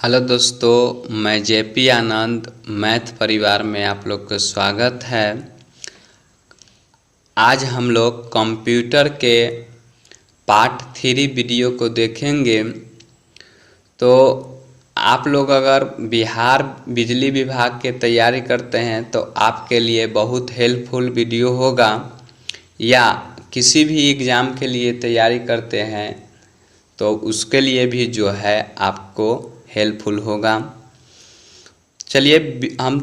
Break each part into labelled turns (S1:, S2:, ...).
S1: Hello दोस्तों, मैं JP आनंद math परिवार में आप लोग का स्वागत है। आज हम लोग कंप्यूटर के पार्ट 3 वीडियो को देखेंगे। तो आप लोग अगर बिहार बिजली विभाग के तैयारी करते हैं तो आपके लिए बहुत हेल्पफुल वीडियो होगा, या किसी भी एग्ज़ाम के लिए तैयारी करते हैं तो उसके लिए भी जो है आपको हेल्पफुल होगा। चलिए हम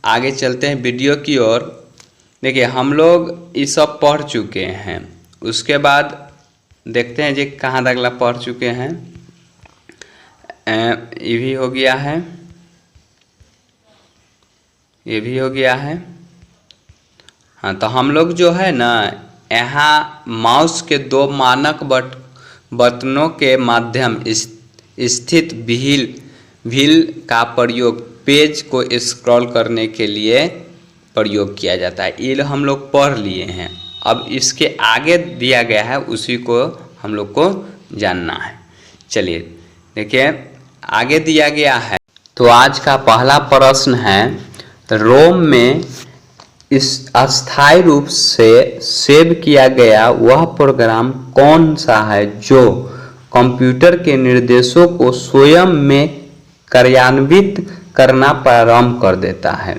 S1: आगे चलते हैं वीडियो की ओर। देखिए, हम लोग ये सब पढ़ चुके हैं, उसके बाद देखते हैं जी कहाँ तक पढ़ चुके हैं। ये भी हो गया है, ये भी हो गया है। हाँ, तो हम लोग जो है ना, यहाँ माउस के 2 मानक बटनों के माध्यम स्थित व्हील का प्रयोग पेज को स्क्रॉल करने के लिए प्रयोग किया जाता है। ये हम लोग पढ़ लिए हैं। अब इसके आगे दिया गया है, उसी को हम लोग को जानना है। चलिए देखिए, आगे दिया गया है। तो आज का पहला प्रश्न है, रोम में इस अस्थायी रूप से सेव किया गया वह प्रोग्राम कौन सा है जो कंप्यूटर के निर्देशों को स्वयं में कार्यान्वित करना प्रारंभ कर देता है।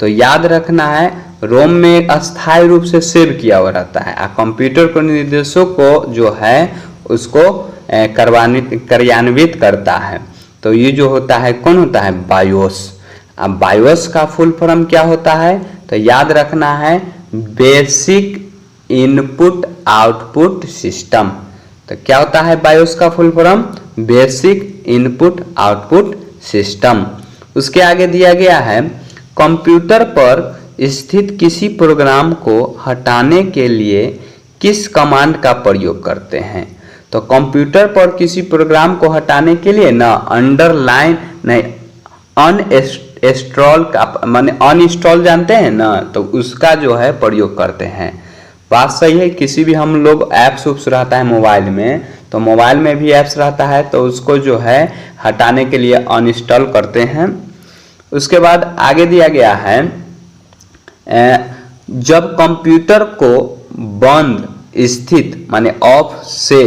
S1: तो याद रखना है, रोम में अस्थायी रूप से सेव किया हुआ रहता है, कंप्यूटर को निर्देशों को जो है उसको कार्यान्वित करता है। तो ये जो होता है कौन होता है? बायोस। अब बायोस का फुल फॉर्म क्या होता है? तो याद रखना है, बेसिक इनपुट आउटपुट सिस्टम। तो क्या होता है बायोस का full form? Basic input output system. उसके आगे दिया गया है, कंप्यूटर पर स्थित किसी प्रोग्राम को हटाने के लिए किस कमांड का प्रयोग करते हैं? तो कंप्यूटर पर किसी प्रोग्राम को हटाने के लिए ना अंडरलाइन नहीं अनइंस्टॉल का माने अनइंस्टॉल जानते हैं ना, तो उसका जो है प्रयोग करते हैं। बात सही है। किसी भी हम लोग ऐप्स उप्स रहता है मोबाइल में, तो मोबाइल में भी ऐप्स रहता है तो उसको जो है हटाने के लिए अनइंस्टॉल करते हैं। उसके बाद आगे दिया गया है, जब कंप्यूटर को बंद स्थित माने ऑफ से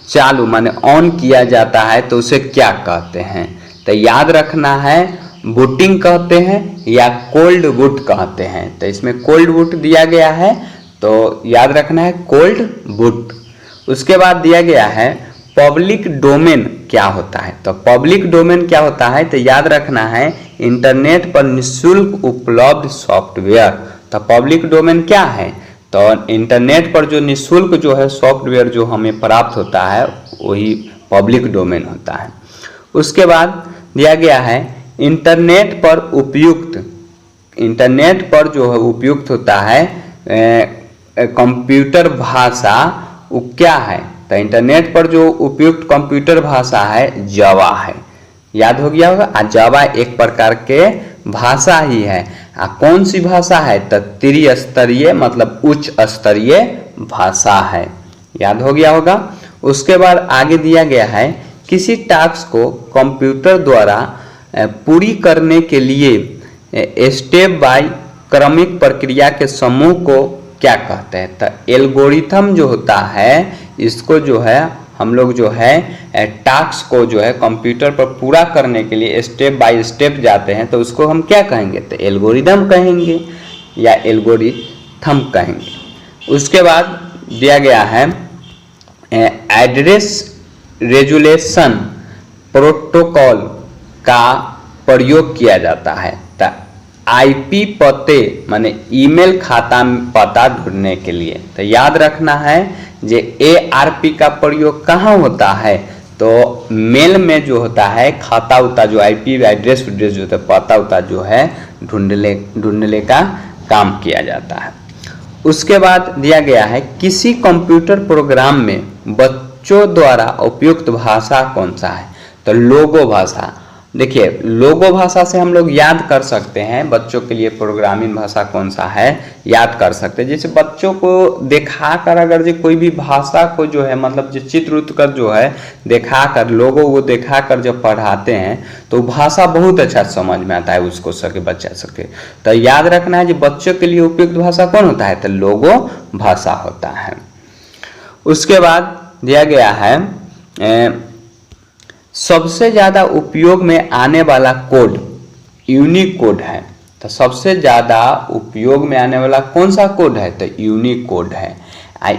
S1: चालू माने ऑन किया जाता है तो उसे क्या कहते हैं? तो याद रखना है, बूटिंग कहते हैं या कोल्ड बूट कहते हैं। तो इसमें कोल्ड बूट दिया गया है, तो याद रखना है कोल्ड बूट। उसके बाद दिया गया है, पब्लिक डोमेन क्या होता है? तो पब्लिक डोमेन क्या होता है? तो याद रखना है, इंटरनेट पर निःशुल्क उपलब्ध सॉफ्टवेयर। तो पब्लिक डोमेन क्या है? तो इंटरनेट पर जो निःशुल्क जो है सॉफ्टवेयर जो हमें प्राप्त होता है वही पब्लिक डोमेन होता है। उसके बाद दिया गया है, इंटरनेट पर जो है उपयुक्त होता है कंप्यूटर भाषा, वो क्या है? तो इंटरनेट पर जो उपयुक्त कंप्यूटर भाषा है जावा है। याद हो गया होगा। जावा एक प्रकार के भाषा ही है। कौन सी भाषा है? तो त्रिस्तरीय मतलब उच्च स्तरीय भाषा है। याद हो गया होगा। उसके बाद आगे दिया गया है, किसी टास्क को कंप्यूटर द्वारा पूरी करने के लिए स्टेप बाय क्रमिक प्रक्रिया के समूह को क्या कहते हैं? तो एल्गोरिथम जो होता है, इसको जो है हम लोग जो है टास्क को जो है कंप्यूटर पर पूरा करने के लिए स्टेप बाय स्टेप जाते हैं, तो उसको हम क्या कहेंगे? तो एल्गोरिथम कहेंगे या एल्गोरिथम कहेंगे। उसके बाद दिया गया है, एड्रेस रेजुलेशन प्रोटोकॉल का प्रयोग किया जाता है। तो आईपी पते माने ईमेल खाता पता ढूंढने के लिए। तो याद रखना है, जे ARP का प्रयोग कहाँ होता है? तो मेल में जो होता है खाता उता जो IP एड्रेस जो होता है पता उता जो है ढूंढने का काम किया जाता है। उसके बाद दिया गया है, किसी कंप्यूटर प्रोग्राम में बच्चों द्वारा उपयुक्त भाषा कौन सा है? तो लोगो भाषा। देखिए लोगो भाषा से हम लोग याद कर सकते हैं, बच्चों के लिए प्रोग्रामिंग भाषा कौन सा है याद कर सकते हैं। जैसे बच्चों को दिखाकर अगर जो कोई भी भाषा को जो है मतलब जो चित्र उत्र कर जो है दिखाकर लोगों को दिखाकर जब पढ़ाते हैं तो भाषा बहुत अच्छा समझ में आता है उसको सके बच्चा सके। तो याद रखना है कि बच्चों के लिए उपयुक्त भाषा कौन होता है, तो लोगो भाषा होता है। उसके बाद दिया गया है सबसे ज़्यादा उपयोग में आने वाला कोड यूनिकोड है। तो सबसे ज़्यादा उपयोग में आने वाला कौन सा कोड है, तो यूनिकोड है।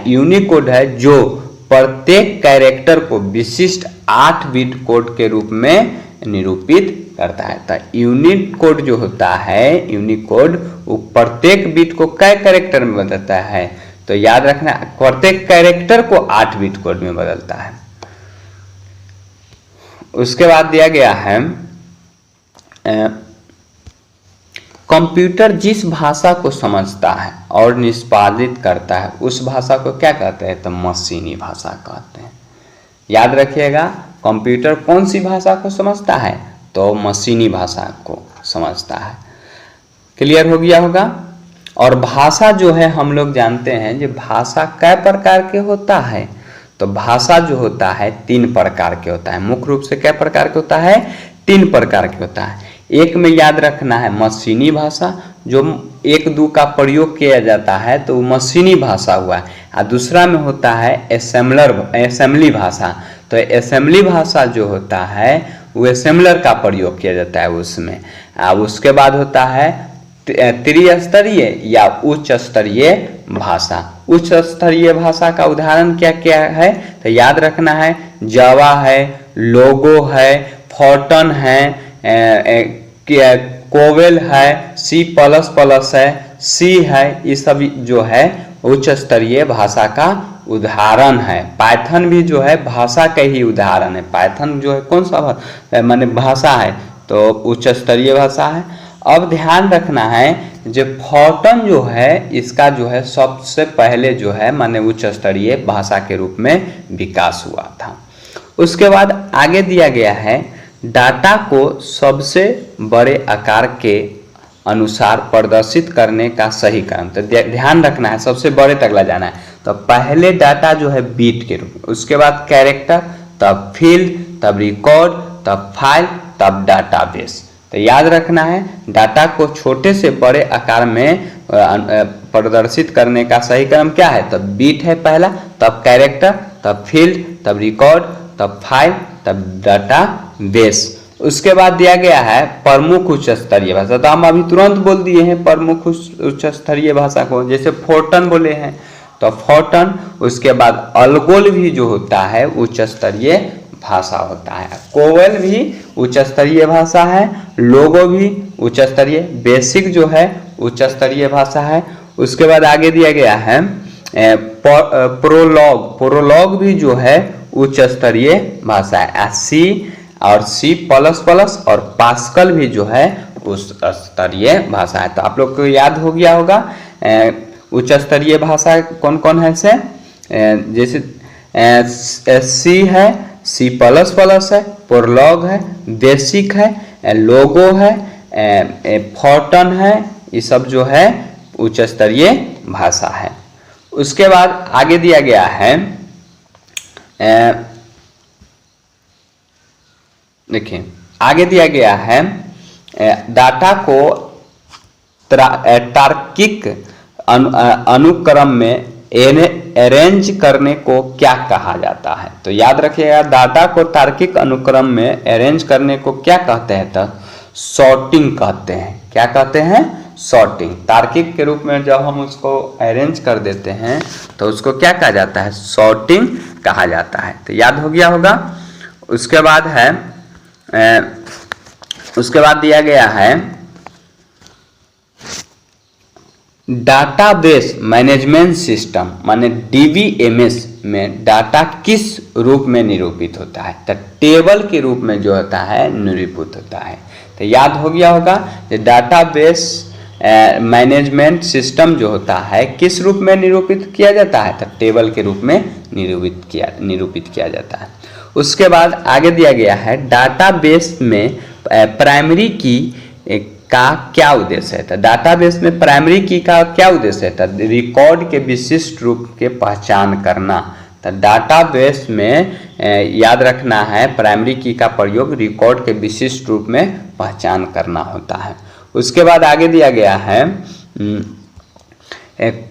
S1: यूनिकोड है जो प्रत्येक कैरेक्टर को विशिष्ट 8 बिट कोड के रूप में निरूपित करता है। तो यूनिकोड जो होता है यूनिकोड वो प्रत्येक बिट को कै कैरेक्टर में बदलता है, तो याद रखना प्रत्येक कैरेक्टर को 8 बिट कोड में बदलता है। उसके बाद दिया गया है कंप्यूटर जिस भाषा को समझता है और निष्पादित करता है उस भाषा को क्या कहते हैं, तो मशीनी भाषा कहते हैं। याद रखिएगा कंप्यूटर कौन सी भाषा को समझता है, तो मशीनी भाषा को समझता है। क्लियर हो गया होगा। और भाषा जो है हम लोग जानते हैं कि भाषा कै प्रकार के होता है, तो भाषा जो होता है 3 प्रकार के होता है। मुख्य रूप से कै प्रकार के होता है, 3 प्रकार के होता है। एक में याद रखना है मशीनी भाषा, जो 1-2 का प्रयोग किया जाता है तो वो मशीनी भाषा हुआ है। और दूसरा में होता है असेंबली भाषा। तो असेंबली भाषा जो होता है वो असेंबलर का प्रयोग किया जाता है उसमें। उसके बाद होता है त्रिस्तरीय या उच्च स्तरीय भाषा। उच्च स्तरीय भाषा का उदाहरण क्या क्या है, तो याद रखना है जावा है, लोगो है, फोर्टन है, कोवेल है, C++ है, सी है। ये सब जो है उच्च स्तरीय भाषा का उदाहरण है। पाइथन भी जो है भाषा का ही उदाहरण है। पाइथन जो है कौन सा माने भाषा है, तो उच्च स्तरीय भाषा है। अब ध्यान रखना है जो फोर्टन जो है इसका जो है सबसे पहले जो है माने उच्च स्तरीय भाषा के रूप में विकास हुआ था। उसके बाद आगे दिया गया है डाटा को सबसे बड़े आकार के अनुसार प्रदर्शित करने का सही क्रम। तो ध्यान रखना है सबसे बड़े तक ले जाना है। तो पहले डाटा जो है बीट के रूप में, उसके बाद कैरेक्टर, तब फील्ड, तब रिकॉर्ड, तब फाइल, तब डाटाबेस। तो याद रखना है डाटा को छोटे से बड़े आकार में प्रदर्शित करने का सही क्रम क्या है, तब बीट है पहला, तब कैरेक्टर, तब फील्ड, तब रिकॉर्ड, तब फाइल, तब डाटाबेस। उसके बाद दिया गया है प्रमुख उच्च स्तरीय भाषा। तो हम अभी तुरंत बोल दिए हैं प्रमुख उच्च स्तरीय भाषा को, जैसे फोर्टन बोले हैं तो फोर्टन। उसके बाद अलगोल भी जो होता है उच्च स्तरीय भाषा होता है। कोवेल भी उच्च स्तरीय भाषा है, लोगो भी उच्च स्तरीय, बेसिक जो है उच्च स्तरीय भाषा है। उसके बाद आगे दिया गया है प्रोलॉग भी जो है उच्च स्तरीय भाषा है। सी और C++ और पास्कल भी जो है उच्च स्तरीय भाषा है। तो आप लोग को याद हो गया होगा उच्च स्तरीय भाषा कौन कौन है से, जैसे सी है, C++ है, प्रोलॉग है, बेसिक है, लोगो है, फोर्टन है। ये सब जो है उच्च स्तरीय भाषा है। उसके बाद आगे दिया गया है देखिए आगे दिया गया है डाटा को तार्किक अनुक्रम में अरेंज करने को क्या कहा जाता है। तो याद रखिएगा डाटा को तार्किक अनुक्रम में अरेंज करने को क्या कहते हैं, तो सॉर्टिंग कहते हैं। क्या कहते हैं, सॉर्टिंग। तार्किक के रूप में जब हम उसको अरेंज कर देते हैं तो उसको क्या कहा जाता है, सॉर्टिंग कहा जाता है। तो याद हो गया होगा। उसके बाद है उसके बाद दिया गया है डाटाबेस मैनेजमेंट सिस्टम माने DBMS में डाटा किस रूप में निरूपित होता है, तो टेबल के रूप में जो होता है निरूपित होता है। तो याद हो गया होगा कि डाटाबेस मैनेजमेंट सिस्टम जो होता है किस रूप में निरूपित किया जाता है, तो टेबल के रूप में निरूपित किया जाता है। उसके बाद आगे दिया गया है डाटाबेस में प्राइमरी की का क्या उद्देश्य है? तो डाटाबेस में प्राइमरी की का क्या उद्देश्य है? तो रिकॉर्ड के विशिष्ट रूप के पहचान करना। तो डाटाबेस में याद रखना है, प्राइमरी की का प्रयोग रिकॉर्ड के विशिष्ट रूप में पहचान करना होता है। उसके बाद आगे दिया गया है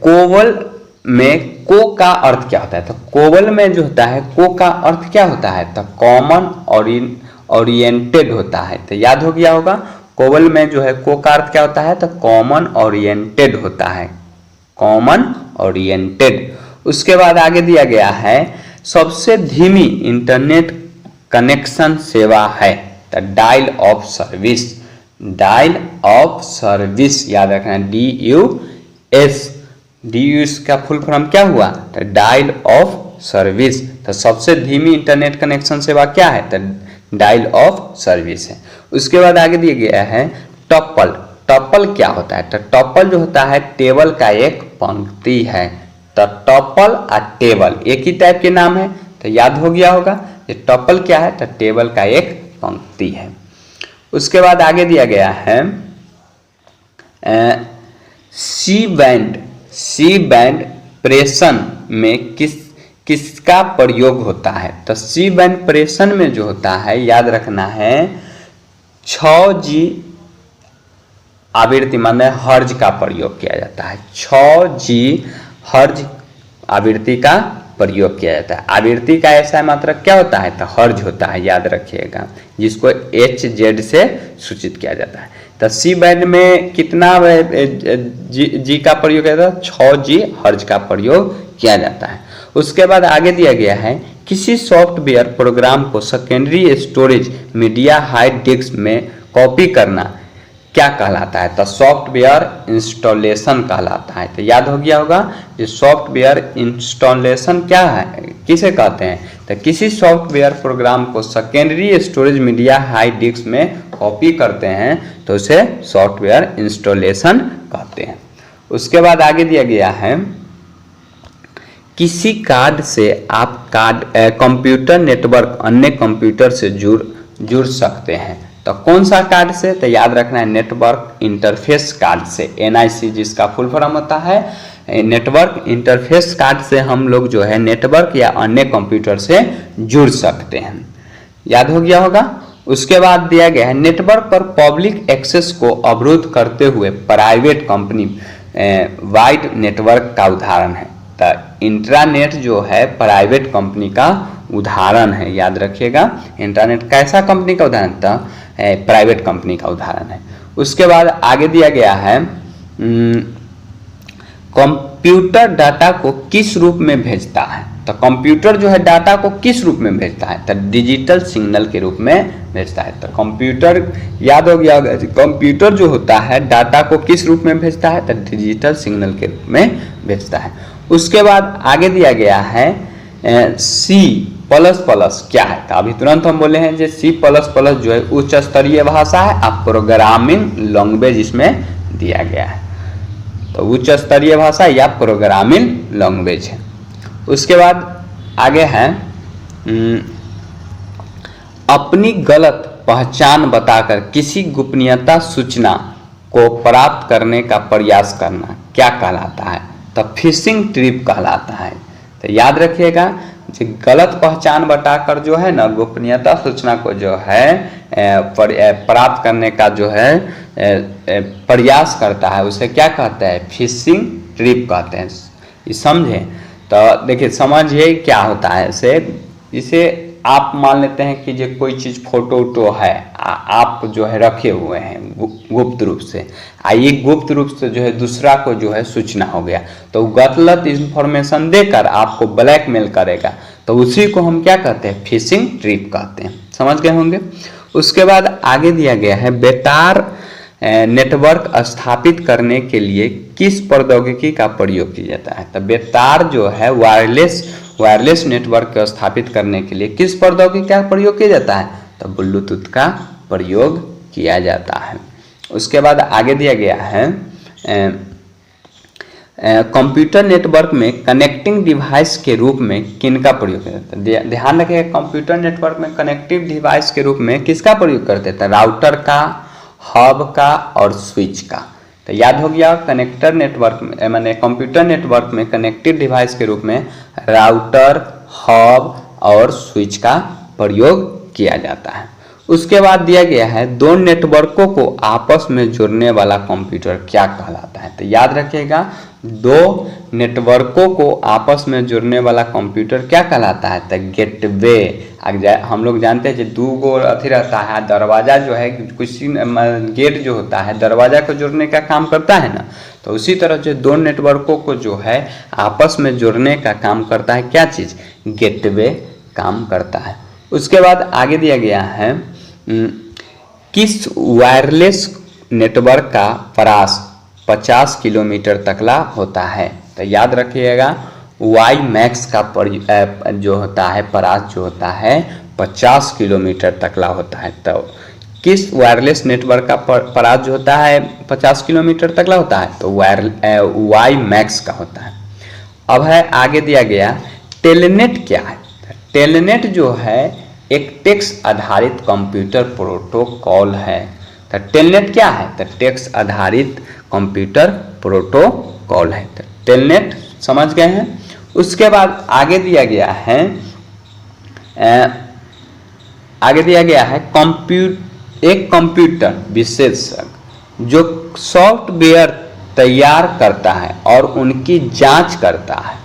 S1: कोवल में को का अर्थ क्या होता है? तो कोवल में जो होता है को का अर्थ क्या होता है? तो कॉमन ओरिएंटेड होता है। तो याद हो गया होगा, कोवल में जो है को का अर्थ क्या होता है? तो कॉमन ओरिएंटेड होता है, कॉमन ओरिएंटेड। उसके बाद आगे दिया गया है सबसे धीमी इंटरनेट कनेक्शन सेवा है। तो dial of service, dial of service याद रखना, DUS का फुल फॉर्म क्या हुआ? तो डायल ऑफ सर्विस। तो सबसे धीमी इंटरनेट कनेक्शन सेवा क्या है? तो डायल ऑफ सर्विस है। उसके बाद आगे दिया गया है टपल। टपल क्या होता है? तो टपल जो होता है टेबल का एक पंक्ति है। तो टपल और टेबल एक ही टाइप के नाम है, तो याद हो गया होगा ये टपल क्या है? तो टेबल का एक पंक्ति है। उसके बाद आगे दिया गया है सी बैंड प्रेषण में किसका प्रयोग होता है? तो सी बैंड प्रेषण में जो होता है याद रखना है 6G आवृत्ति माने हर्ज का प्रयोग किया जाता है। 6G हर्ज आवृत्ति का प्रयोग किया जाता है। आवृत्ति का ऐसा मात्रक क्या होता है? तो हर्ज होता है, याद रखिएगा, जिसको HZ से सूचित किया जाता है। तो सी बैंड में कितना जी का प्रयोग किया जाता है? 6G हर्ज का प्रयोग किया जाता है। उसके बाद आगे दिया गया है किसी सॉफ्टवेयर प्रोग्राम को secondary storage media hard disk में कॉपी करना क्या कहलाता है? तो सॉफ्टवेयर इंस्टॉलेशन कहलाता है। तो याद हो गया होगा ये सॉफ्टवेयर इंस्टॉलेशन क्या है, किसे कहते हैं? तो किसी सॉफ्टवेयर प्रोग्राम को secondary storage media hard disk में कॉपी करते हैं तो उसे सॉफ्टवेयर इंस्टॉलेशन कहते हैं। उसके बाद आगे दिया गया है किसी कार्ड से आप कंप्यूटर नेटवर्क अन्य कंप्यूटर से जुड़ सकते हैं। तो कौन सा कार्ड से? तो याद रखना है नेटवर्क इंटरफेस कार्ड से, NIC जिसका फुल फॉर्म होता है। नेटवर्क इंटरफेस कार्ड से हम लोग जो है नेटवर्क या अन्य कंप्यूटर से जुड़ सकते हैं, याद हो गया होगा। उसके बाद दिया गया है नेटवर्क पर पब्लिक एक्सेस को अवरुद्ध करते हुए प्राइवेट कंपनी वाइड नेटवर्क का उदाहरण है। तो इंट्रानेट जो है प्राइवेट कंपनी का उदाहरण है, याद रखिएगा। इंटरनेट कैसा कंपनी का उदाहरण था? प्राइवेट कंपनी का उदाहरण है। उसके बाद आगे दिया गया है कंप्यूटर डाटा को किस रूप में भेजता है? तो कंप्यूटर जो है डाटा को किस रूप में भेजता है? तो डिजिटल सिग्नल के रूप में भेजता है। तो कंप्यूटर याद हो गया होगा, कंप्यूटर जो होता है डाटा को किस रूप में भेजता है? तो डिजिटल सिग्नल के रूप में भेजता है। उसके बाद आगे दिया गया है C++ क्या है? तो अभी तुरंत हम बोले हैं C++ जो है उच्च स्तरीय भाषा है, अब प्रोग्रामिंग लैंग्वेज इसमें दिया गया है। तो उच्च स्तरीय भाषा या प्रोग्रामिंग लैंग्वेज है। उसके बाद आगे है अपनी गलत पहचान बताकर किसी गोपनीयता सूचना को प्राप्त करने का प्रयास करना क्या कहलाता है? तो फिशिंग ट्रिप कहलाता है। तो याद रखिएगा जो गलत पहचान बताकर जो है ना गोपनीयता सूचना को जो है प्राप्त करने का जो है प्रयास करता है उसे क्या कहते हैं? फिशिंग ट्रिप कहते हैं। ये समझे? तो देखिए समझिए क्या होता है इसे आप मान लेते हैं कि जो कोई चीज़ फोटो वोटो है आप जो है रखे हुए हैं गुप्त रूप से, ये गुप्त रूप से जो है दूसरा को जो है सूचना हो गया, तो गलत इंफॉर्मेशन देकर आपको ब्लैकमेल करेगा, तो उसी को हम क्या कहते हैं? फिशिंग ट्रिप कहते हैं। समझ गए होंगे। उसके बाद आगे दिया गया है बेतार नेटवर्क स्थापित करने के लिए किस प्रौद्योगिकी का प्रयोग किया जाता है? तो बेतार जो है वायरलेस नेटवर्क को स्थापित करने के लिए किस प्रौद्योगिकी का प्रयोग किया जाता है? तो ब्लूटूथ का प्रयोग किया जाता है। उसके बाद आगे दिया गया है कंप्यूटर नेटवर्क में कनेक्टिंग डिवाइस के रूप में किनका प्रयोग करते हैं? ध्यान रखिएगा, कंप्यूटर नेटवर्क में कनेक्टिव डिवाइस के रूप में किसका प्रयोग करते थे? राउटर का, हब का और स्विच का। तो याद हो गया, कनेक्टर नेटवर्क में माने कंप्यूटर नेटवर्क में कनेक्टिव डिवाइस के रूप में राउटर, हब और स्विच का प्रयोग किया जाता है। उसके बाद दिया गया है दो नेटवर्कों को आपस में जोड़ने वाला कंप्यूटर क्या कहलाता है? तो याद रखिएगा, दो नेटवर्कों को आपस में जोड़ने वाला कंप्यूटर क्या कहलाता है? तो गेटवे। हम लोग जानते हैं कि दो गो अथी रहता है, दरवाजा जो है कुछ गेट जो होता है दरवाजा को जोड़ने का काम करता है ना, तो उसी तरह से दो नेटवर्कों को जो है आपस में जोड़ने का काम करता है क्या चीज़? गेटवे काम करता है। उसके बाद आगे दिया गया है किस वायरलेस नेटवर्क का परास 50 किलोमीटर तकला होता है? तो याद रखिएगा, वाई मैक्स का जो होता है परास जो होता है 50 किलोमीटर तकला होता है। तो किस वायरलेस नेटवर्क का परास जो होता है 50 किलोमीटर तकला होता है? तो वाई मैक्स का होता है। अब है आगे दिया गया टेलनेट क्या है? टेलनेट जो है एक टेक्स्ट आधारित कंप्यूटर प्रोटोकॉल है। तो टेलनेट क्या है? तो टेक्स्ट आधारित कंप्यूटर प्रोटोकॉल है। तो टेलनेट समझ गए हैं। उसके बाद आगे दिया गया है एक कंप्यूटर विशेषज्ञ जो सॉफ्टवेयर तैयार करता है और उनकी जांच करता है,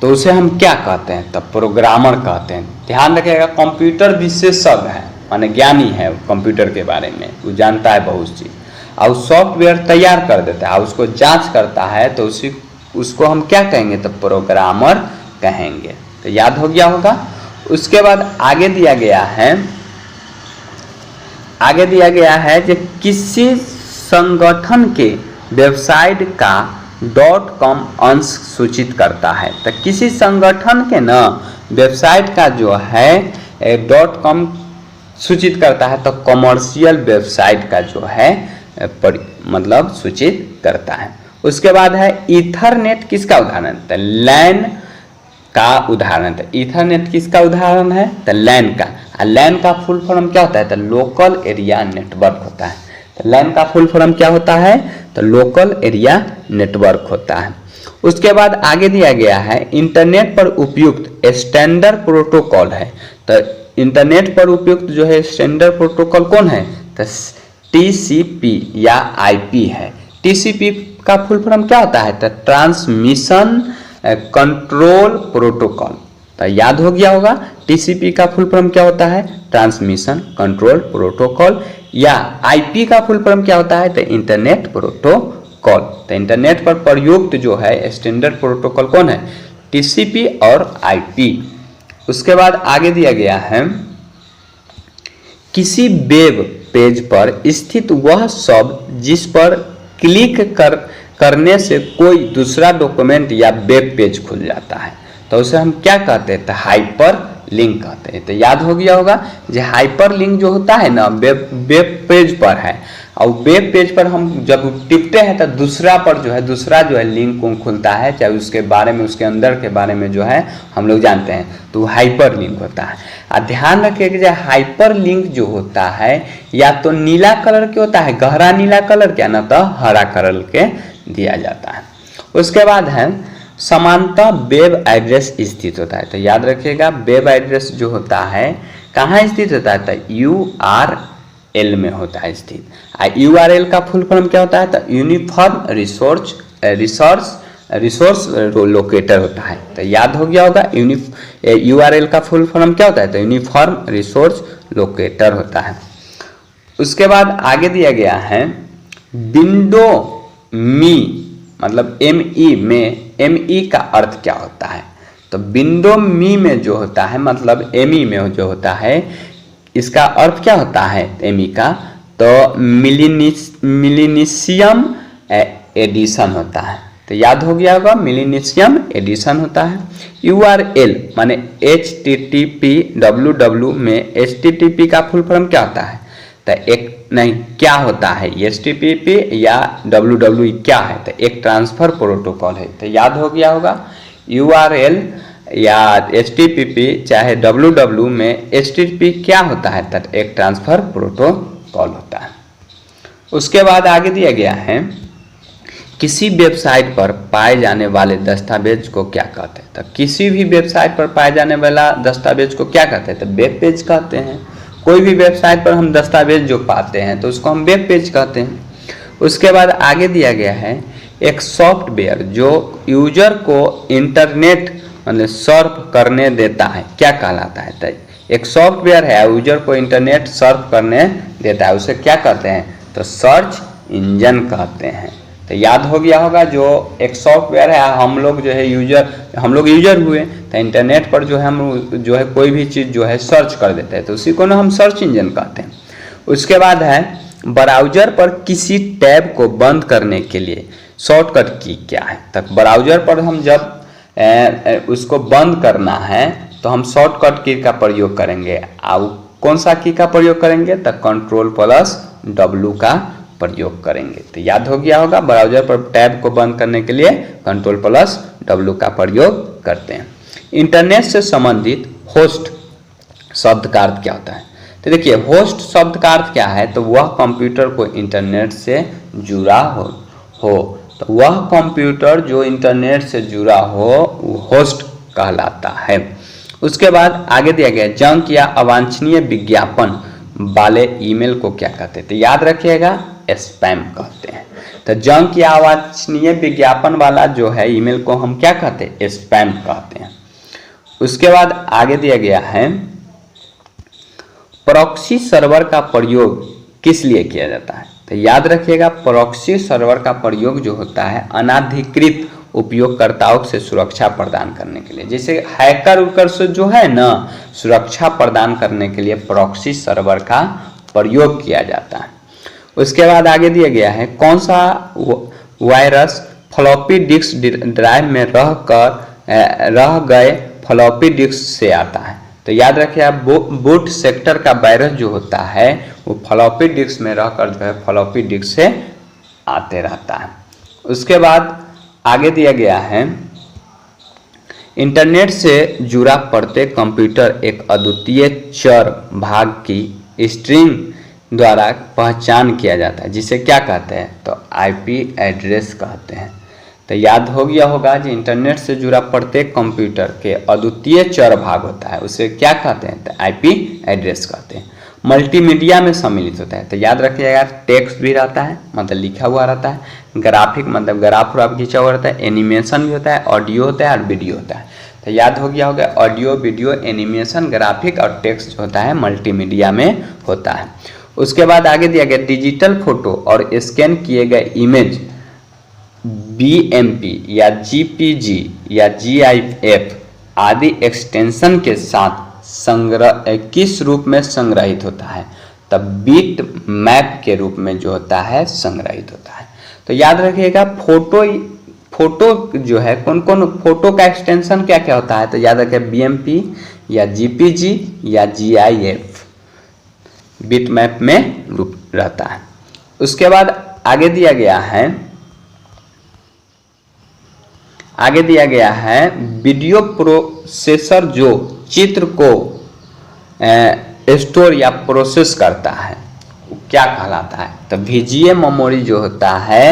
S1: तो उसे हम क्या कहते हैं? तो प्रोग्रामर कहते हैं। ध्यान रखिएगा, कंप्यूटर विशेषज्ञ है माने ज्ञानी है कंप्यूटर के बारे में, वो जानता है बहुत चीज़, और सॉफ्टवेयर तैयार कर देता है, उसको जांच करता है, तो उसको हम क्या कहेंगे? तो प्रोग्रामर कहेंगे। तो याद हो गया होगा। उसके बाद आगे दिया गया है कि किसी संगठन के वेबसाइट का .com अंश सूचित करता है। तो किसी संगठन के ना वेबसाइट का जो है .com सूचित करता है, तो कमर्शियल वेबसाइट का जो है मतलब सूचित करता है। उसके बाद है ईथरनेट किसका उदाहरण? तो लैन का उदाहरण। तो ईथरनेट किसका उदाहरण है? तो लैन का। और लैन का फुल फॉर्म क्या होता है? तो लोकल एरिया नेटवर्क होता है। तो लैन का फुल फॉर्म क्या होता है? तो लोकल एरिया नेटवर्क होता है। उसके बाद आगे दिया गया है इंटरनेट पर उपयुक्त स्टैंडर्ड प्रोटोकॉल है। तो इंटरनेट पर उपयुक्त जो है स्टैंडर्ड प्रोटोकॉल कौन है? तो TCP या IP है। TCP का फुल फॉर्म क्या होता है? तो ट्रांसमिशन कंट्रोल प्रोटोकॉल। तो याद हो गया होगा, TCP का फुल फॉर्म क्या होता है? Transmission control protocol. या IP का फुल फॉर्म क्या होता है? तो इंटरनेट प्रोटोकॉल। तो इंटरनेट पर प्रयुक्त जो है स्टैंडर्ड प्रोटोकॉल कौन है? TCP और IP। उसके बाद आगे दिया गया है किसी वेब पेज पर स्थित वह शब्द जिस पर क्लिक करने से कोई दूसरा डॉक्यूमेंट या वेब पेज खुल जाता है, तो उसे हम क्या कहते हैं? तो हाइपर लिंक कहते हैं। तो याद हो गया होगा, जो हाइपर लिंक जो होता है ना वेब पेज पर है, और वेब पेज पर हम जब टिपते हैं तो दूसरा जो है लिंक खुलता है, चाहे उसके बारे में उसके अंदर के बारे में जो है हम लोग जानते हैं, तो हाइपर लिंक होता है। और ध्यान रखिए कि हाइपर लिंक जो होता है या तो नीला कलर के होता है, गहरा नीला कलर के, ना तो हरा कलर के दिया जाता है। उसके बाद है समानता वेब एड्रेस स्थित होता है। तो याद रखिएगा, वेब एड्रेस जो होता है कहाँ स्थित होता है? तो URL में होता है स्थित। URL का फुल फॉर्म क्या होता है? तो यूनिफॉर्म रिसोर्स लोकेटर होता है। तो याद हो गया होगा, URL का फुल फॉर्म क्या होता है? तो यूनिफॉर्म रिसोर्स लोकेटर होता है। उसके बाद आगे दिया गया है विंडो मी मतलब ME में ME का अर्थ क्या होता है? तो विंडो मी में जो होता है मतलब ME में जो होता है, इसका अर्थ क्या होता है ME का? तो मिलीनिशियम एडिशन होता है। तो याद हो गया होगा, मिलीनिशियम एडिशन होता है। URL माने HTTP WW में HTTP का फुल फॉर्म क्या होता है? तो एक नहीं, क्या होता है HTTP या WWE क्या है, तो एक ट्रांसफर प्रोटोकॉल है। तो याद हो गया होगा, URL या HTTP चाहे WWE में HTTP क्या होता है, तो एक ट्रांसफर प्रोटोकॉल होता है। उसके बाद आगे दिया गया है, किसी वेबसाइट पर पाए जाने वाले दस्तावेज को क्या कहते हैं। तो किसी भी वेबसाइट पर पाए जाने वाला दस्तावेज को क्या कहते हैं, तो वेब पेज कहते हैं। कोई भी वेबसाइट पर हम दस्तावेज जो पाते हैं तो उसको हम वेब पेज कहते हैं। उसके बाद आगे दिया गया है, एक सॉफ्टवेयर जो यूजर को इंटरनेट मतलब सर्फ करने देता है क्या कहलाता है। तो एक सॉफ्टवेयर है यूजर को इंटरनेट सर्फ करने देता है, उसे क्या कहते हैं, तो सर्च इंजन कहते हैं। तो याद हो गया होगा, जो एक सॉफ्टवेयर है, हम लोग जो है यूजर हुए, तो इंटरनेट पर जो है हम जो है कोई भी चीज़ जो है सर्च कर देते हैं, तो उसी को ना हम सर्च इंजन कहते हैं। उसके बाद है, ब्राउजर पर किसी टैब को बंद करने के लिए शॉर्टकट की क्या है। तक ब्राउजर पर हम जब उसको बंद करना है तो हम शॉर्टकट की का प्रयोग करेंगे। अब कौन सा की का प्रयोग करेंगे, तो Ctrl+W का प्रयोग करेंगे। तो याद हो गया होगा, ब्राउजर पर टैब को बंद करने के लिए Ctrl+W का प्रयोग करते हैं। इंटरनेट से संबंधित होस्ट शब्द का अर्थ क्या होता है। तो देखिए, होस्ट शब्द का अर्थ क्या है, तो वह कंप्यूटर को इंटरनेट से जुड़ा हो। तो वह कंप्यूटर जो इंटरनेट से जुड़ा हो वो होस्ट कहलाता है। उसके बाद आगे दिया गया, जंक या अवांछनीय विज्ञापन वाले ईमेल को क्या कहते हैं। तो याद रखिएगा, स्पैम कहते हैं। तो जंक या अवांछनीय विज्ञापन वाला जो है ईमेल को हम क्या कहते हैं, स्पैम कहते हैं। उसके बाद आगे दिया गया है, प्रॉक्सी सर्वर का प्रयोग किस लिए किया जाता है। तो याद रखिएगा, प्रॉक्सी सर्वर का प्रयोग जो होता है अनाधिकृत उपयोगकर्ताओं से सुरक्षा प्रदान करने के लिए, जैसे हैकर उकर से जो है ना सुरक्षा प्रदान करने के लिए प्रॉक्सी सर्वर का प्रयोग किया जाता है। उसके बाद आगे दिया गया है, कौन सा वायरस फ्लॉपी डिस्क ड्राइव में रह गए फ्लॉपी डिस्क से आता है। तो याद रखिए आप, बूट सेक्टर का वायरस जो होता है वो फ्लॉपी डिस्क में रहकर जो है फ्लॉपी डिस्क से आते रहता है। उसके बाद आगे दिया गया है, इंटरनेट से जुड़ा प्रत्येक कंप्यूटर एक अद्वितीय चर भाग की स्ट्रिंग द्वारा पहचान किया जाता है, जिसे क्या कहते हैं, तो IP एड्रेस कहते हैं। तो याद हो गया होगा कि इंटरनेट से जुड़ा प्रत्येक कंप्यूटर के अद्वितीय चर भाग होता है, उसे क्या कहते हैं, तो IP एड्रेस कहते हैं। मल्टीमीडिया में सम्मिलित होता है। तो याद रखिएगा, टेक्स्ट भी रहता है मतलब लिखा हुआ रहता है, ग्राफिक मतलब ग्राफ खींचा हुआ रहता है, एनिमेशन भी होता है, ऑडियो होता है और वीडियो होता है। तो याद हो गया होगा, ऑडियो वीडियो एनिमेशन ग्राफिक और टेक्स्ट जो होता है मल्टीमीडिया में होता है। उसके बाद आगे दिया गया, डिजिटल फोटो और स्कैन किए गए इमेज BMP या GPG या GIF आदि एक्सटेंशन के साथ संग्रह किस रूप में संग्रहित होता है, तब बिट मैप के रूप में जो होता है संग्रहित होता है। तो याद रखिएगा, फोटो जो है कौन कौन फोटो का एक्सटेंशन क्या क्या होता है, तो याद रखिए BMP या GPG या GIF बिट मैप में रूप रहता है। उसके बाद आगे दिया गया है वीडियो प्रोसेसर जो चित्र को स्टोर या प्रोसेस करता है क्या कहलाता है, तो VGA मेमोरी जो होता है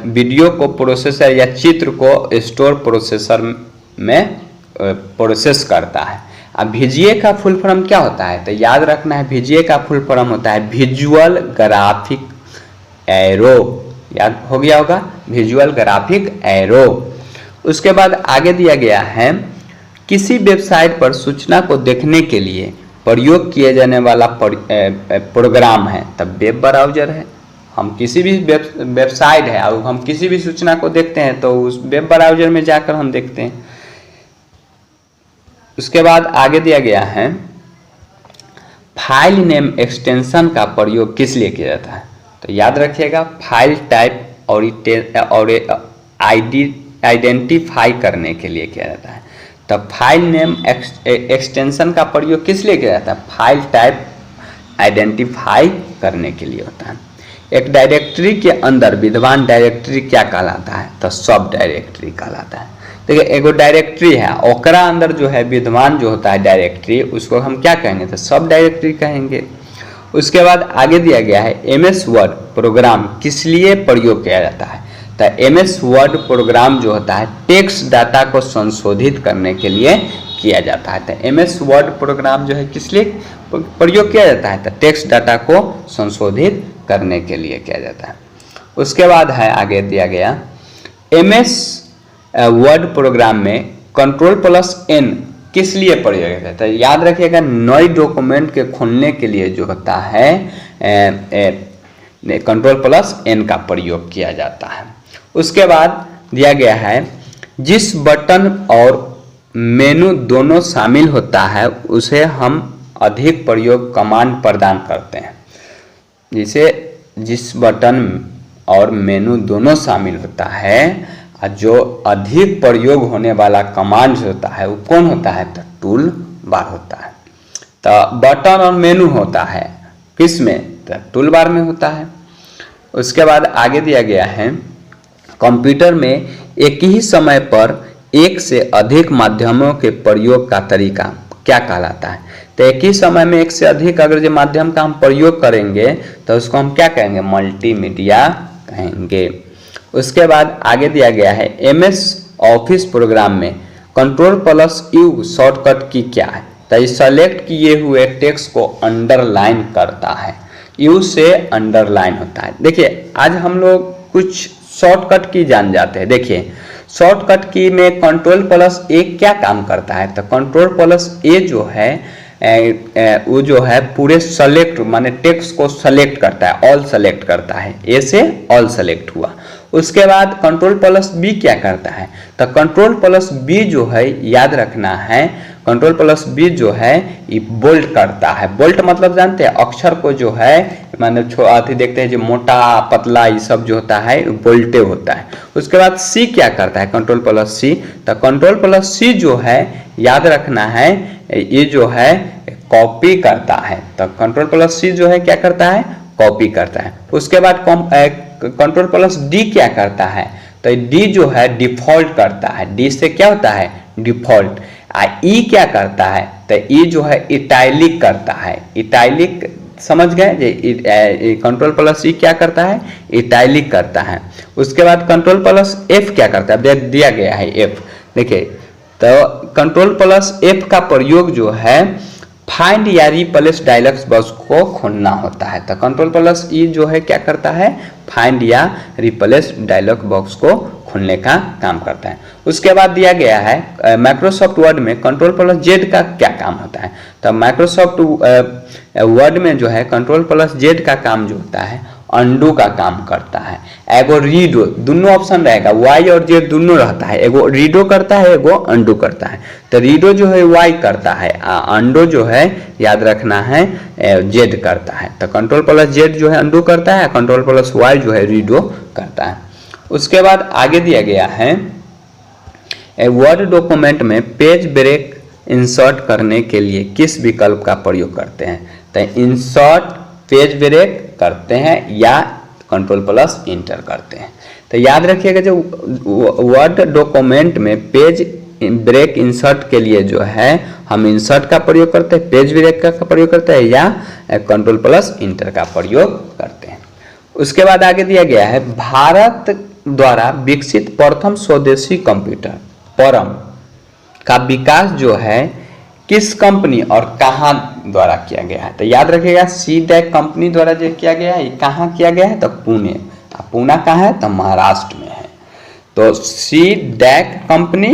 S1: वीडियो को प्रोसेसर या चित्र को स्टोर प्रोसेसर में प्रोसेस करता है। अब VGA का फुल फॉर्म क्या होता है, तो याद रखना है, VGA का फुल फॉर्म होता है विजुअल ग्राफिक एरो। याद हो गया होगा, विजुअल ग्राफिक एरो। उसके बाद आगे दिया गया है, किसी वेबसाइट पर सूचना को देखने के लिए प्रयोग किए जाने वाला प्रोग्राम है, तब वेब ब्राउजर है। हम किसी भी वेबसाइट है और हम किसी भी सूचना को देखते हैं तो उस वेब ब्राउजर में जाकर हम देखते हैं। उसके बाद आगे दिया गया है, फाइल नेम एक्सटेंशन का प्रयोग किस लिए किया जाता है, तो याद रखिएगा, फाइल टाइप और आइडेंटिफाई करने के लिए किया जाता है। तब फाइल नेम एक्सटेंशन का प्रयोग किस लिए किया जाता है, फाइल टाइप आइडेंटिफाई करने के लिए होता है। एक डायरेक्टरी के अंदर विद्यमान डायरेक्टरी क्या कहलाता है? तो सब डायरेक्टरी कहलाता है। देखिए एगो डायरेक्टरी है, ओकरा अंदर जो है विद्यमान जो होता है डायरेक्टरी, उसको हम क्या कहेंगे? तो सब डायरेक्टरी कहेंगे। उसके बाद आगे दिया गया है MS वर्ड प्रोग्राम किस लिए प्रयोग किया जाता है? तो MS वर्ड प्रोग्राम जो होता है टेक्स्ट डाटा को संशोधित करने के लिए किया जाता है। तो MS वर्ड प्रोग्राम जो है किस लिए प्रयोग किया जाता है? तो टेक्स्ट डाटा को संशोधित करने के लिए किया जाता है। उसके बाद है आगे दिया गया MS वर्ड प्रोग्राम में Ctrl+N किस लिए प्रयोग किया जाता है? याद रखिएगा नई डॉक्यूमेंट के खोलने के लिए जो होता है Ctrl+N का प्रयोग किया जाता है। उसके बाद दिया गया है जिस बटन और मेनू दोनों शामिल होता है उसे हम अधिक प्रयोग कमांड प्रदान करते हैं। जिसे जिस बटन और मेनू दोनों शामिल होता है, जो अधिक प्रयोग होने वाला कमांड होता है वो कौन होता है? तो टूल बार होता है। तो बटन और मेनू होता है किस में? तो टूल बार में होता है। उसके बाद आगे दिया गया है कंप्यूटर में एक ही समय पर एक से अधिक माध्यमों के प्रयोग का तरीका क्या कहलाता है? तो एक ही समय में एक से अधिक अगर जो माध्यम का हम प्रयोग करेंगे तो उसको हम क्या कहेंगे? मल्टीमीडिया कहेंगे। उसके बाद आगे दिया गया है MS ऑफिस प्रोग्राम में Ctrl+U शॉर्टकट की क्या है? तो इस सेलेक्ट किए हुए टेक्स्ट को अंडरलाइन करता है। U से अंडरलाइन होता है। देखिए आज हम लोग कुछ शॉर्टकट की जान जाते हैं। देखिए शॉर्टकट की में Ctrl+A क्या काम करता है? तो Ctrl+A जो है वो जो है पूरे सेलेक्ट माने टेक्स्ट को सेलेक्ट करता है, ऑल सेलेक्ट करता है। ए से ऑल सेलेक्ट हुआ। उसके बाद Ctrl+B क्या करता है? तो Ctrl+B जो है याद रखना है, Ctrl+B जो है ये बोल्ट करता है। बोल्ट मतलब जानते हैं अक्षर को जो है माने अथी देखते हैं जो मोटा पतला ये सब जो होता है बोल्टे होता है। उसके बाद C क्या करता है? Ctrl+C। तो Ctrl+C जो है याद रखना है ये जो है कॉपी करता है। तो Ctrl+C जो है क्या करता है? कॉपी करता है। उसके बाद Ctrl+D क्या करता है? तो D जो है डिफॉल्ट करता है। D से क्या होता है? डिफॉल्ट। E क्या करता है? तो E जो है इटैलिक करता है। इटैलिक समझ गए? Ctrl+E क्या करता है? इटैलिक करता है। उसके बाद Ctrl+F क्या करता है? दिया गया है F। देखिए तो Ctrl+F का प्रयोग जो है फाइंड या रिप्लेस डायलॉग बॉक्स को खोलना होता है। तो Ctrl+E जो है क्या करता है? फाइंड या रिप्लेस डायलॉग बॉक्स को खोलने का काम करता है। उसके बाद दिया गया है माइक्रोसॉफ्ट वर्ड में Ctrl+Z का क्या काम होता है? तो माइक्रोसॉफ्ट वर्ड में जो है Ctrl+Z का काम जो होता है अंडू का काम करता है। एगो रीडो दोनों ऑप्शन रहेगा, Y और Z दोनों रहता है। एगो रीडो करता है, एगो अंडू करता है। तो रीडो जो है Y करता है, अंडो जो है याद रखना है Z करता है। तो Ctrl+Z जो है अंडू करता है, Ctrl+Y जो है रीडो करता है। उसके बाद आगे दिया गया है वर्ड डॉक्यूमेंट में पेज ब्रेक इंसर्ट करने के लिए किस विकल्प का प्रयोग करते हैं? तो इंसर्ट पेज ब्रेक करते हैं या Ctrl+Enter करते हैं। तो याद रखिएगा जो वर्ड डॉक्यूमेंट में पेज ब्रेक इंसर्ट के लिए जो है हम इंसर्ट का प्रयोग करते हैं, पेज ब्रेक का प्रयोग करते हैं या Ctrl+Enter का प्रयोग करते हैं। उसके बाद आगे दिया गया है भारत द्वारा विकसित प्रथम स्वदेशी कंप्यूटर परम का विकास जो है किस कंपनी और कहाँ द्वारा किया गया है? तो याद रखिएगा CDAC कंपनी द्वारा जो किया गया है। कहाँ किया गया है? तो पुणे। पुणे कहाँ है? तो महाराष्ट्र में है। तो CDAC कंपनी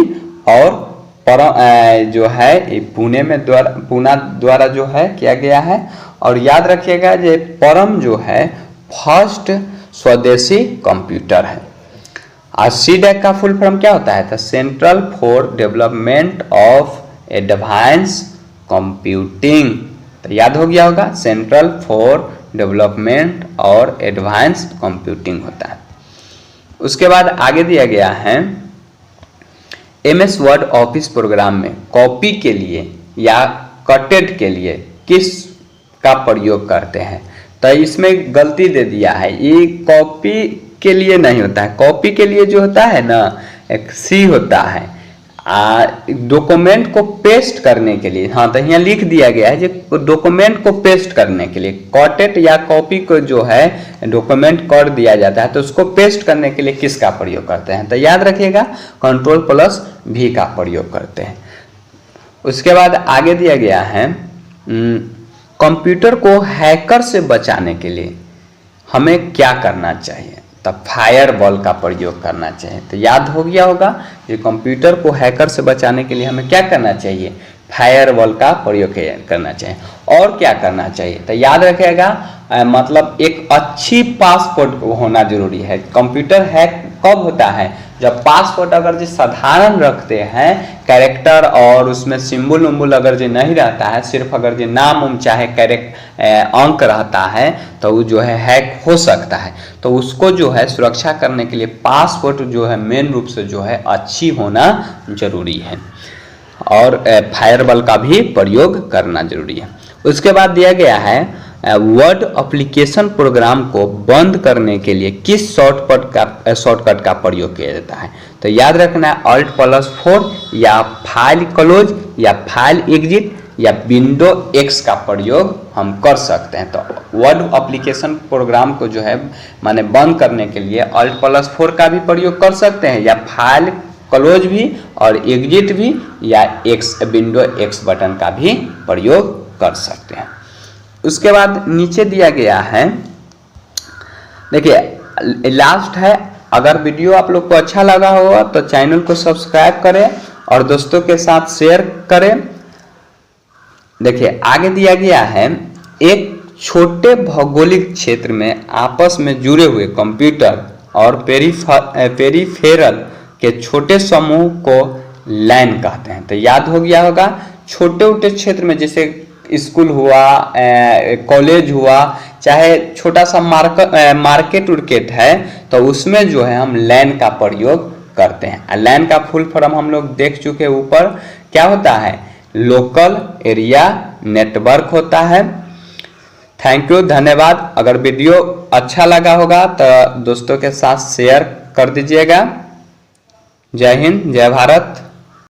S1: और जो है पुणे में पुणे द्वारा जो है किया गया है। और याद रखिएगा जो परम जो है फर्स्ट स्वदेशी कंप्यूटर है। और CDAC का फुल फॉर्म क्या होता है? तो central for development of advance computing. तो याद हो गया होगा सेंट्रल फॉर डेवलपमेंट और एडवांस कंप्यूटिंग होता है। उसके बाद आगे दिया गया है MS वर्ड ऑफिस प्रोग्राम में कॉपी के लिए या कटेड के लिए किस का प्रयोग करते हैं। तो इसमें गलती दे दिया है, ये कॉपी के लिए नहीं होता है। कॉपी के लिए जो होता है ना एक सी होता है, डॉक्यूमेंट को पेस्ट करने के लिए। हाँ, तो यहाँ लिख दिया गया है जो डॉक्यूमेंट को पेस्ट करने के लिए कॉटेट या कॉपी को जो है डॉक्यूमेंट कर दिया जाता है, तो उसको पेस्ट करने के लिए किसका प्रयोग करते हैं? तो याद रखिएगा Ctrl+V का प्रयोग करते हैं। उसके बाद आगे दिया गया है कंप्यूटर को हैकर से बचाने के लिए हमें क्या करना चाहिए? तो फायरवॉल का प्रयोग करना चाहिए। तो याद हो गया होगा कि कंप्यूटर को हैकर से बचाने के लिए हमें क्या करना चाहिए? फायरवॉल का प्रयोग करना चाहिए। और क्या करना चाहिए? तो याद रखिएगा मतलब एक अच्छी पासवर्ड होना जरूरी है। कंप्यूटर हैक कब होता है? जब पासवर्ड अगर जो साधारण रखते हैं कैरेक्टर और उसमें सिंबल उम्बल अगर जो नहीं रहता है, सिर्फ अगर जो नाम चाहे अंक रहता है, तो वो जो है हैक हो सकता है। तो उसको जो है सुरक्षा करने के लिए पासवर्ड जो है मेन रूप से जो है अच्छी होना जरूरी है, और फायरवॉल का भी प्रयोग करना जरूरी है। उसके बाद दिया गया है वर्ड एप्लीकेशन प्रोग्राम को बंद करने के लिए किस शॉर्टकट का प्रयोग किया जाता है? तो याद रखना है Alt+4 या फाइल क्लोज या फाइल एग्जिट या विंडो एक्स का प्रयोग हम कर सकते हैं। तो वर्ड एप्लीकेशन प्रोग्राम को जो है माने बंद करने के लिए Alt+4 का भी प्रयोग कर सकते हैं, या फाइल क्लोज भी और एग्जिट भी, या विंडो एक्स बटन का भी प्रयोग कर सकते हैं। उसके बाद नीचे दिया गया है, देखिए लास्ट है, अगर वीडियो आप लोग को अच्छा लगा होगा तो चैनल को सब्सक्राइब करें और दोस्तों के साथ शेयर करें। देखिए आगे दिया गया है एक छोटे भौगोलिक क्षेत्र में आपस में जुड़े हुए कंप्यूटर और पेरिफेरल के छोटे समूह को लैन कहते हैं। तो याद हो गया होगा, छोटे क्षेत्र में जैसे स्कूल हुआ, कॉलेज हुआ, चाहे छोटा सा मार्केट उर्केट है, तो उसमें जो है हम लैन का प्रयोग करते हैं। लैन का फुल फॉर्म हम लोग देख चुके ऊपर, क्या होता है? लोकल एरिया नेटवर्क होता है। थैंक यू, धन्यवाद। अगर वीडियो अच्छा लगा होगा तो दोस्तों के साथ शेयर कर दीजिएगा। जय हिंद, जय भारत।